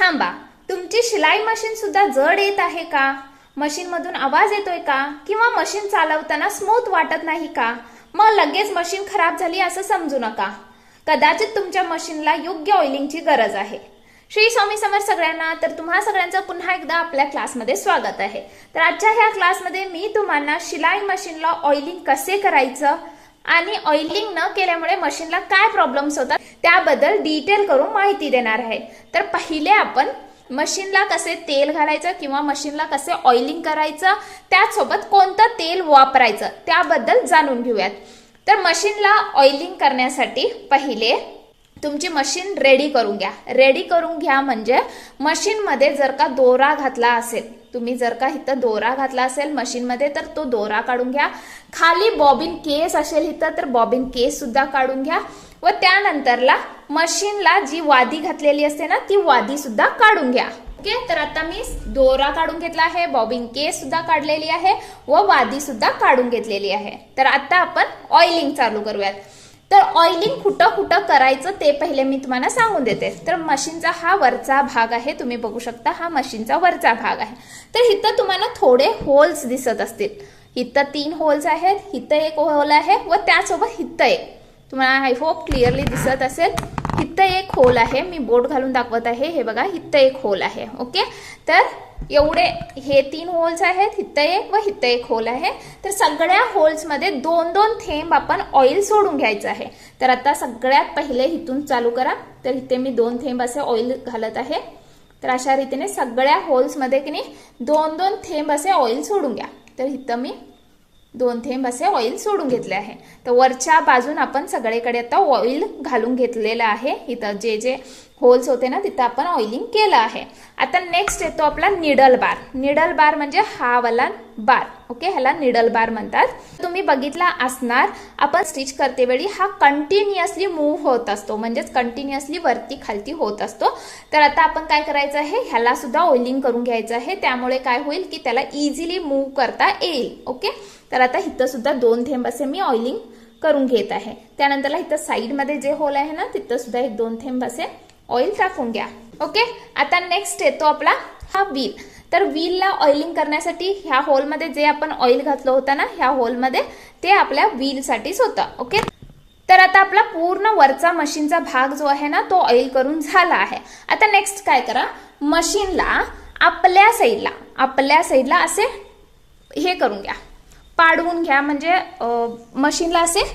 थांबा, तुमची शिलाई मशीन सुद्धा जड येत आहे का? मशीन मधून आवाज येतोय का? किंवा मशीन चालवताना स्मूथ वाटत नाही का? मग लगेच मशीन खराब झाली असं समजू नका. कदाचित तुमच्या मशीनला योग्य ऑइलिंगची गरज आहे. श्री स्वामी समर्थ सगळ्यांना. तर तुम्हा सगळ्यांचं पुन्हा एकदा आपल्या क्लासमध्ये स्वागत आहे. तर आजच्या ह्या क्लासमध्ये मी तुम्हाला शिलाई मशीनला ऑइलिंग कसे करायचं आणि ऑइलिंग न केल्यामुळे मशीनला काय प्रॉब्लेम्स होतात त्याबद्दल डिटेल करून माहिती देणार आहे. तर पहिले आपण मशीनला कसे तेल घालायचं किंवा मशीनला कसे ऑइलिंग करायचं, त्याचसोबत कोणतं तेल वापरायचं त्याबद्दल जाणून घेऊयात. तर मशीनला ऑइलिंग करण्यासाठी पहिले तुमची मशीन रेडी करून घ्या. रेडी करून घ्या म्हणजे मशीनमध्ये जर का दोरा घातला असेल, तुम्ही जर का इथं दोरा घातला असेल मशीनमध्ये तर तो दोरा काढून घ्या. खाली बॉबिन केस असेल इथं तर बॉबिन केस सुद्धा काढून घ्या. व त्यानंतरला मशीनला जी वादी घातलेली असते ना ती वादी सुद्धा काढून घ्या. ओके, तर आता मी दोरा काढून घेतला आहे, बॉबिन केस सुद्धा काढलेली आहे व वादी सुद्धा काढून घेतलेली आहे. तर आता आपण ऑइलिंग चालू करूयात. तर ऑइलिंग कुठं कुठं करायचं ते पहिले मी तुम्हाला सांगून देते. तर मशीनचा हा वरचा भाग आहे, तुम्ही बघू शकता हा मशीनचा वरचा भाग आहे. तर इथं तुम्हाला थोडे होल्स दिसत असतील. इथं 3 होल्स आहेत, इथं एक होल आहे व त्यासोबत इथं एक. तुम्हाला आय होप क्लिअरली दिसत असेल. इथं एक होल आहे, मी बोट घालून दाखवत आहे. हे बघा इथं एक होल आहे. ओके, तर एवढे हे 3 होल्स आहेत, इथं एक व इथं एक होल आहे. तर सगळ्या होल्स मध्ये 2-2 थेंब आपण ऑइल सोडून घ्यायचं आहे. तर आता सगळ्यात पहिले इथून चालू करा. तर इथे मी 2 थेंब असे ऑइल घालत आहे. तर अशा रीतीने सगळ्या होल्स मध्ये की नाही 2-2 थेंब असे ऑइल सोडून घ्या. तर इथं मी 2 थेंब असे ऑइल सोडून घेतले आहे. तर वरच्या बाजून आपण सगळीकडे आता ऑइल घालून घेतलेलं आहे. इथं जे जे होल्स होते ना तिथं आपण ऑइलिंग केलं आहे. आता नेक्स्ट येतो आपला निडल बार. निडल बार म्हणजे हा वाला बार. ओके, ह्याला निडल बार म्हणतात. तुम्ही बघितला असणार आपण स्टिच करते वेळी हा कंटिन्युअसली मूव्ह होत असतो, म्हणजेच कंटिन्युअसली वरती खालती होत असतो. तर आता आपण काय करायचं आहे, ह्याला सुद्धा ऑइलिंग करून घ्यायचं आहे. त्यामुळे काय होईल की त्याला इझिली मूव्ह करता येईल. ओके, तर आता इथं सुद्धा 2 थेंब असे मी ऑइलिंग करून घेत आहे. त्यानंतरला इथं साइड मध्ये जे होल आहे ना तिथं सुद्धा 1-2 थेंब असे ऑइल टाकून घ्या. ओके, आता नेक्स्ट येतो आपला हा व्हील. तर व्हीलला ऑइलिंग करण्यासाठी ह्या होलमध्ये जे आपण ऑइल घातलं होतं ना ह्या होलमध्ये ते आपल्या व्हीलसाठीच होतं. ओके, तर आता आपला पूर्ण वरचा मशीनचा भाग जो आहे ना तो ऑइल करून झाला आहे. आता नेक्स्ट काय करा, मशीनला आपल्या साईडला असे हे करून घ्या, पाडवून घ्या. म्हणजे मशीनला असे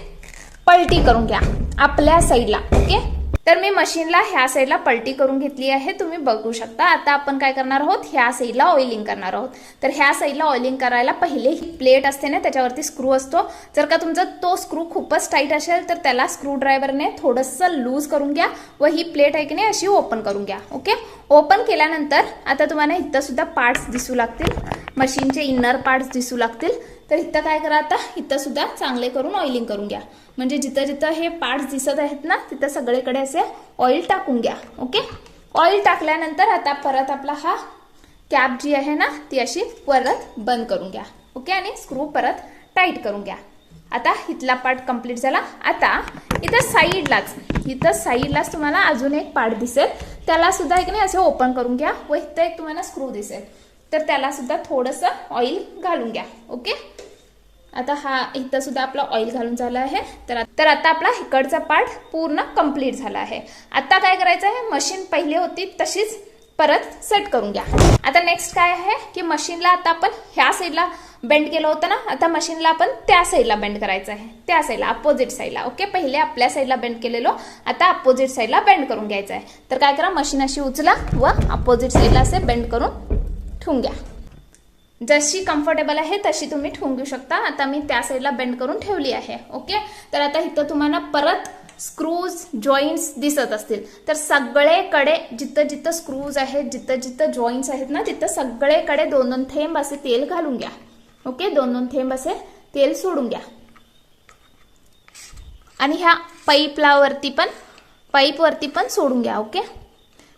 पलटी करून घ्या आपल्या साईडला. ओके, तर मी मशीनला ह्या साईडला पलटी करून घेतली आहे, तुम्ही बघू शकता. आता आपण काय करणार आहोत, ह्या साईडला ऑइलिंग करणार आहोत. तर ह्या साईडला ऑइलिंग करायला पहिले ही प्लेट असते ना त्याच्यावरती स्क्रू असतो. जर का तुमचा तो स्क्रू खूपच टाईट असेल तर त्याला स्क्रू ड्रायव्हरने थोडंसं लूज करून घ्या व ही प्लेट आहे की नाही अशी ओपन करून घ्या. ओके, ओपन केल्यानंतर आता तुम्हाला इथं सुद्धा पार्ट्स दिसू लागतील, मशीनचे इनर पार्ट्स दिसू लागतील. तर इथं काय करा, आता इथं सुद्धा चांगले करून ऑइलिंग करून घ्या. म्हणजे जिथं जिथं हे पार्ट्स दिसत आहेत ना तिथं सगळीकडे असे ऑइल टाकून घ्या. ओके, ऑइल टाकल्यानंतर आता परत आपला हा कॅप जी आहे ना ती अशी परत बंद करून घ्या. ओके, आणि स्क्रू परत टाईट करून घ्या. आता इथला पार्ट कंप्लीट झाला. आता इथं साईडलाच तुम्हाला अजून एक पार्ट दिसेल, त्याला सुद्धा एक नाही असे ओपन करून घ्या व इथं एक तुम्हाला स्क्रू दिसेल तर त्याला सुद्धा थोडंसं ऑइल घालून घ्या. ओके, आता हा इथं सुद्धा आपला ऑइल घालून झाला आहे. तर आता आपला इकडचा पार्ट पूर्ण कंप्लीट झाला आहे. आता काय करायचं आहे, मशीन पहिले होती तशीच परत सेट करून घ्या. आता नेक्स्ट काय आहे की मशीनला आता आपण ह्या साईडला बेंड केलं होतं ना, आता मशीनला आपण त्या साईडला बेंड करायचं आहे, त्या साईडला अपोजिट साईडला. ओके, पहिले आपल्या साईडला बेंड केलेलो, आता अपोजिट साईडला बेंड करून घ्यायचं आहे. तर काय करा, मशीन अशी उचला व अपोजिट साईडला असे बेंड करून ठेवून घ्या. जशी कम्फर्टेबल आहे तशी तुम्ही ठेवून घेऊ शकता. आता मी त्या साईडला बेंड करून ठेवली आहे. ओके, तर आता इथं तुम्हाला परत स्क्रूज जॉईंट्स दिसत असतील. तर सगळेकडे जिथं जिथं स्क्रूज आहेत, जिथं जिथं जॉईंट्स आहेत ना तिथं सगळेकडे 2-2 थेंब असे तेल घालून घ्या. ओके, 2-2 थेंब असे तेल सोडून घ्या. आणि ह्या पाईपवरती पण सोडून घ्या. ओके,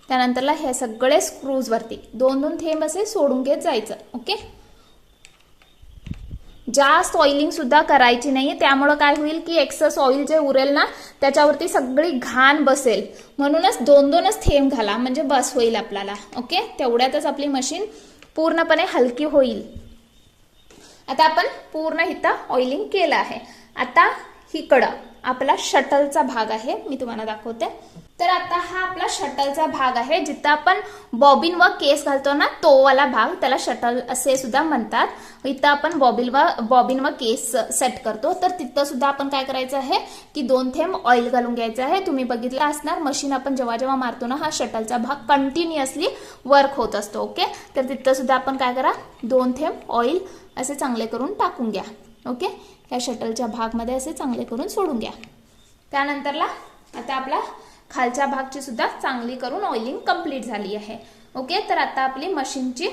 त्यानंतरला हे सगळे स्क्रूज वरती 2-2 थेंब असे सोडून घेत जायचं. ओके, जास्त ऑइलिंग सुद्धा करायची नाही, त्यामुळे काय होईल की एक्सेस ऑइल जे उरेल ना त्याच्यावरती सगळी घाण बसेल. म्हणूनच 2-2च थेंब घाला म्हणजे बस होईल आपल्याला. ओके, तेवढ्यातच आपली मशीन पूर्णपणे हलकी होईल. आता आपण पूर्ण इथं ऑइलिंग केलं आहे. आता इकडं आपला शटलचा भाग आहे, मी तुम्हाला दाखवते. तर आता हा आपला शटलचा भाग आहे, जिथं आपण बॉबिन व केस घालतो ना तो वाला भाग, त्याला शटल असे सुद्धा म्हणतात. इथं आपण बॉबिन व केस सेट करतो. तर तिथं सुद्धा आपण काय करायचं आहे की 2 थेंब ऑइल घालून घ्यायचं आहे. तुम्ही बघितलं असणार मशीन आपण जेव्हा जेव्हा मारतो ना हा शटलचा भाग कंटिन्युअसली वर्क होत असतो. ओके, तर तिथं सुद्धा आपण काय करा 2 थेंब ऑइल असे चांगले करून टाकून घ्या. ओके, या शटलच्या भागमध्ये असे चांगले करून सोडून घ्या. त्यानंतरला आता आपला खालच्या भागची सुद्धा चांगली करून ऑइलिंग कंप्लीट झाली आहे. ओके, तर आता आपली मशीनची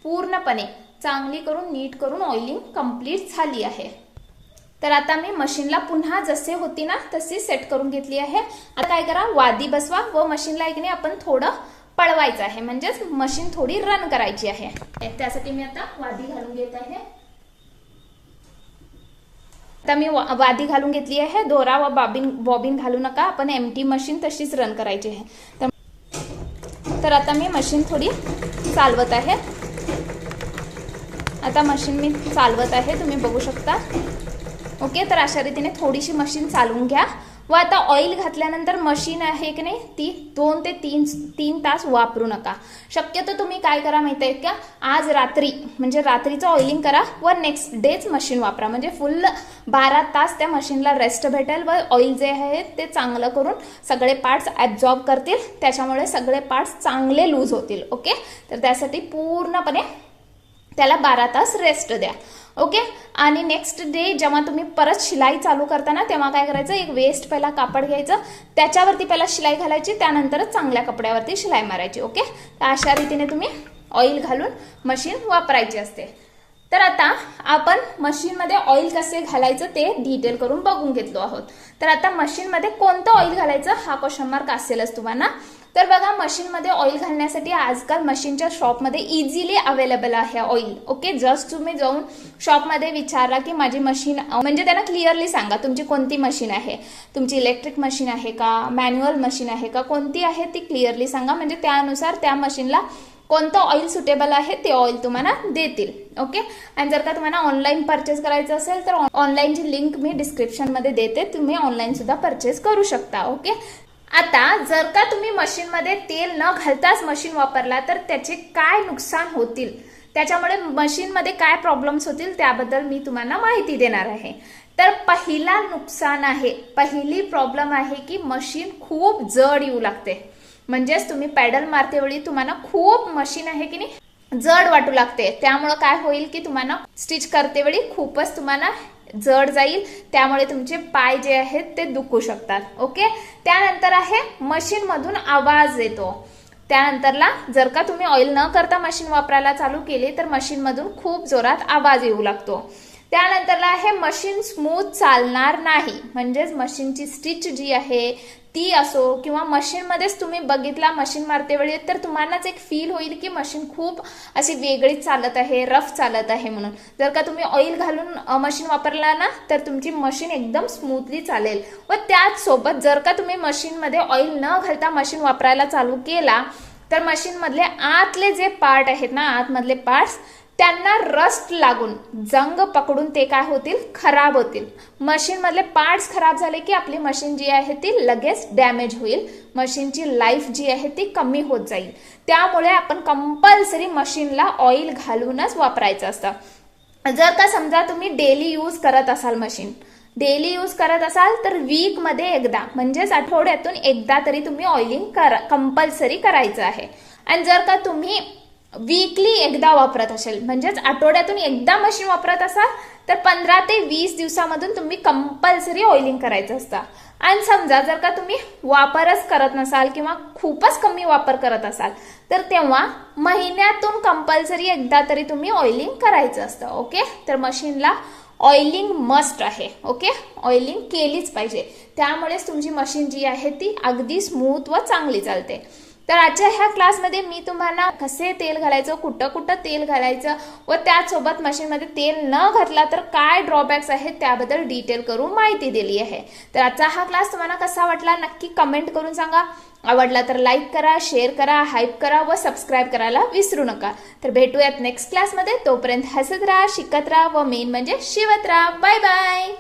पूर्णपणे चांगली करून नीट करून ऑइलिंग कंप्लीट झाली आहे. तर आता मी मशीनला पुन्हा जसे होती ना तशी सेट करून घेतली आहे. आता काय करा वादी बसवा व मशीनला एक नाही आपण थोडं पळवायचं आहे, म्हणजेच मशीन थोडी रन करायची आहे. त्यासाठी मी आता वादी घालून घेत आहे. आता मी वादी घालून घेतली आहे. दोरा व बॉबिन घालू नका, आपण एम्प्टी मशीन तशीच रन करायची आहे. तर आता मी मशीन थोडी चालवत आहे. आता मशीन मी चालवत आहे, तुम्ही बघू शकता. ओके, तर अशा रीतीने थोडीशी मशीन चालवून घ्या. व आता ऑइल घातल्यानंतर मशीन आहे की नाही ती 2 ते 3 तास वापरू नका. शक्यतो तुम्ही काय करा माहिती आहे का, आज रात्री म्हणजे रात्रीचं ऑइलिंग करा व नेक्स्ट डेच मशीन वापरा, म्हणजे फुल 12 तास त्या मशीनला रेस्ट भेटेल व ऑइल जे आहे ते चांगलं करून सगळे पार्ट्स ॲब्झॉर्ब करतील, त्याच्यामुळे सगळे पार्ट्स चांगले लूज होतील. ओके, तर त्यासाठी पूर्णपणे त्याला 12 तास रेस्ट द्या. ओके, आणि नेक्स्ट डे जेव्हा तुम्ही परत शिलाई चालू करता ना तेव्हा काय करायचं, एक वेस्ट पहिला कापड घ्यायचं, त्याच्यावरती पहिला शिलाई घालायची, त्यानंतरच चांगल्या कपड्यावरती शिलाई मारायची. ओके, तर अशा रीतीने तुम्ही ऑइल घालून मशीन वापरायची असते. तर आता आपण मशीनमध्ये ऑइल कसे घालायचं ते डिटेल करून बघून घेतलो आहोत. तर आता मशीनमध्ये कोणतं ऑइल घालायचं हा क्वेश्चन मार्क असेलच तुम्हाला. तर बघा मशीनमध्ये ऑइल घालण्यासाठी आजकाल मशीनच्या शॉपमध्ये इझिली अवेलेबल आहे ऑइल. ओके, जस्ट तुम्ही जाऊन शॉपमध्ये विचारा की माझी मशीन, म्हणजे त्यांना क्लिअरली सांगा तुमची कोणती मशीन आहे, तुमची इलेक्ट्रिक मशीन आहे का, मॅन्युअल मशीन आहे का, कोणती आहे ती क्लिअरली सांगा, म्हणजे त्यानुसार त्या मशीनला कोणतं ऑइल सुटेबल आहे ते ऑइल तुम्हाला देतील. ओके, आणि जर का तुम्हाला ऑनलाईन परचेस करायचं असेल तर ऑनलाईनची लिंक मी डिस्क्रिप्शनमध्ये देते, तुम्ही ऑनलाईन सुद्धा परचेस करू शकता. ओके, आता जर का तुम्ही मशीनमध्ये तेल न घालताच मशीन वापरला तर त्याचे काय नुकसान होतील, त्याच्यामुळे मशीनमध्ये काय प्रॉब्लेम्स होतील त्याबद्दल मी तुम्हाला माहिती देणार आहे. तर पहिला नुकसान आहे, पहिली प्रॉब्लेम आहे की मशीन खूप जड येऊ लागते. म्हणजेच तुम्ही पॅडल मारते वेळी तुम्हाला खूप मशीन आहे की नाही जड वाटू लागते. त्यामुळे काय होईल की तुम्हाला स्टिच करते वेळी खूपच तुम्हाला जड जाईल, त्यामुळे तुमचे पाय जे आहेत ते दुखू शकतात. ओके, त्यानंतर आहे मशीन मधून आवाज येतो. त्यानंतरला जर का तुम्ही ऑइल न करता मशीन वापरायला चालू केली तर मशीन मधून खूप जोरात आवाज येऊ लागतो. त्यानंतरला आहे मशीन स्मूथ चालणार नाही, म्हणजेच मशीनची स्टिच जी आहे ती असो किंवा मशीनमध्येच तुम्ही बघितला मशीन मारते वेळी तर तुम्हालाच एक फील होईल की मशीन खूप अशी वेगळीच चालत आहे, रफ चालत आहे. म्हणून जर का तुम्ही ऑइल घालून मशीन वापरला ना तर तुमची मशीन एकदम स्मूथली चालेल. व त्याच सोबत जर का तुम्ही मशीनमध्ये ऑइल न घालता मशीन वापरायला चालू केला तर मशीन मधले आतले जे पार्ट आहेत ना, आतमधले पार्ट्स त्यांना रस्ट लागून जंग पकडून ते काय होतील, खराब होतील. मशीन मधले पार्ट्स खराब झाले की आपली मशीन जी आहे ती लगेच डॅमेज होईल, मशीनची लाईफ जी आहे ती कमी होत जाईल. त्यामुळे आपण कंपल्सरी मशीनला ऑइल घालूनच वापरायचं असतं. जर का समजा तुम्ही डेली यूज करत असाल, मशीन डेली यूज करत असाल तर वीक मध्ये एकदा म्हणजेच आठवड्यातून एकदा तरी तुम्ही ऑइलिंग कंपल्सरी करायचं आहे. आणि जर का तुम्ही वीकली एकदा वापरत असेल म्हणजेच आठवड्यातून एकदा मशीन वापरत असाल तर 15 ते 20 दिवसामधून तुम्ही कंपल्सरी ऑइलिंग करायचं असतं. आणि समजा जर का तुम्ही वापरच करत नसाल किंवा खूपच कमी वापर करत असाल तर तेव्हा महिन्यातून कंपल्सरी एकदा तरी तुम्ही ऑइलिंग करायचं असतं. ओके, तर मशीनला ऑइलिंग मस्ट आहे. ओके, ऑइलिंग केलीच पाहिजे, त्यामुळेच तुमची मशीन जी आहे ती अगदी स्मूथ व चांगली चालते. तर आजच्या ह्या क्लासमध्ये मी तुम्हाला कसे तेल घालायचं, कुठं कुठं तेल घालायचं व त्याचसोबत मशीनमध्ये तेल न घातला तर काय ड्रॉबॅक्स आहेत त्याबद्दल डिटेल करून माहिती दिली आहे. तर आजचा हा क्लास तुम्हाला कसा वाटला नक्की कमेंट करून सांगा. आवडला तर लाईक करा, शेअर करा, हाईप करा व सबस्क्राईब करायला विसरू नका. तर भेटूयात नेक्स्ट क्लासमध्ये. तोपर्यंत हसत राहा, शिकत राहा व मेन म्हणजे शिवत राहा. Bye bye.